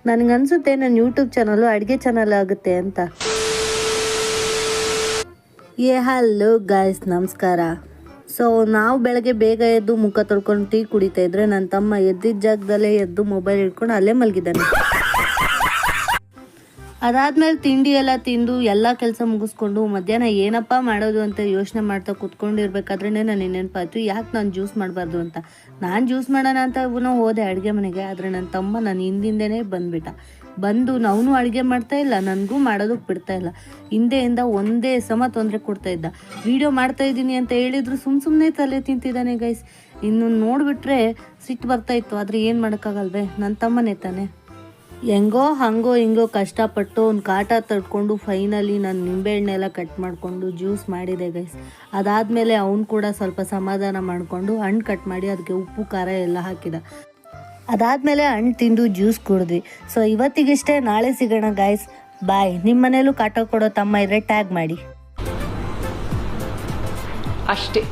ನನಗನ್ಸುತ್ತೆ ನನ್ನ YouTube channel ಅಡುಗೆ ಚಾನಲ್ ಆಗುತ್ತೆ ಅಂತ. ಹಲೋ ಗಾಯ್ಸ್, ನಮಸ್ಕಾರ. ಸೊ ನಾವು ಬೆಳಗ್ಗೆ ಬೇಗ ಎದ್ದು ಮುಖ ತೊಳ್ಕೊಂಡು ಟೀ ಕುಡಿತಾ ಇದ್ರೆ ನನ್ನ ತಮ್ಮ ಎದ್ದಿದ್ದ ಜಾಗದಲ್ಲೇ ಎದ್ದು ಮೊಬೈಲ್ ಹಿಡ್ಕೊಂಡು ಅಲ್ಲೇ ಮಲಗಿದ್ದಾನೆ. ಅದಾದ್ಮೇಲೆ ತಿಂಡಿ ಎಲ್ಲ ತಿಂದು ಎಲ್ಲ ಕೆಲಸ ಮುಗಿಸ್ಕೊಂಡು ಮಧ್ಯಾಹ್ನ ಏನಪ್ಪ ಮಾಡೋದು ಅಂತ ಯೋಚನೆ ಮಾಡ್ತಾ ಕುತ್ಕೊಂಡಿರ್ಬೇಕಾದ್ರೆ ನನಗೆ ನೆನಪಾಯ್ತು, ಯಾಕೆ ನಾನು ಜ್ಯೂಸ್ ಮಾಡಬಾರ್ದು ಅಂತ. ನಾನು ಜ್ಯೂಸ್ ಮಾಡೋಣ ಅಂತ ಹೋದೆ ಅಡುಗೆ ಮನೆಗೆ. ಆದರೆ ನನ್ನ ತಮ್ಮ ನನ್ನ ಹಿಂದಿಂದೇನೆ ಬಂದು ಅವನು ಅಡುಗೆ ಮಾಡ್ತಾ ಇಲ್ಲ, ನನಗೂ ಮಾಡೋದಕ್ಕೆ ಬಿಡ್ತಾ ಇಲ್ಲ. ಹಿಂದೆಯಿಂದ ಒಂದೇ ಸಮ ತೊಂದರೆ ಕೊಡ್ತಾ ಇದ್ದ. ವಿಡಿಯೋ ಮಾಡ್ತಾ ಇದ್ದೀನಿ ಅಂತ ಹೇಳಿದ್ರು ಸುಮ್ಮನೆ ತಲೆ ತಿಂತಿದ್ದಾನೆ ಗೈಸ್. ಇನ್ನು ನೋಡಿಬಿಟ್ರೆ ಸಿಟ್ಟು ಬರ್ತಾ ಇತ್ತು, ಆದರೆ ಏನು ಮಾಡೋಕ್ಕಾಗಲ್ವೇ, ನನ್ನ ತಮ್ಮನೇ ತಾನೆ. ಹೆಂಗೋ ಹಂಗೋ ಹಿಂಗೋ ಕಷ್ಟಪಟ್ಟು ಒಂದು ಕಾಟ ತಡ್ಕೊಂಡು ಫೈನಲಿ ನಾನು ನಿಂಬೆಹಣ್ಣೆಲ್ಲ ಕಟ್ ಮಾಡಿಕೊಂಡು ಜ್ಯೂಸ್ ಮಾಡಿದೆ ಗೈಸ್. ಅದಾದಮೇಲೆ ಅವನು ಕೂಡ ಸ್ವಲ್ಪ ಸಮಾಧಾನ ಮಾಡಿಕೊಂಡು ಹಣ್ಣು ಕಟ್ ಮಾಡಿ ಅದಕ್ಕೆ ಉಪ್ಪು ಖಾರ ಎಲ್ಲ ಹಾಕಿದ. ಅದಾದಮೇಲೆ ಹಣ್ಣು ತಿಂದು ಜ್ಯೂಸ್ ಕುಡಿದ್ವಿ. ಸೊ ಇವತ್ತಿಗಿಷ್ಟೇ, ನಾಳೆ ಸಿಗೋಣ ಗಾಯ್ಸ್. ಬಾಯ್. ನಿಮ್ಮ ಮನೇಲೂ ಕಾಟ ಕೊಡೋ ತಮ್ಮ ಇದ್ರೆ ಟ್ಯಾಗ್ ಮಾಡಿ ಅಷ್ಟೇ.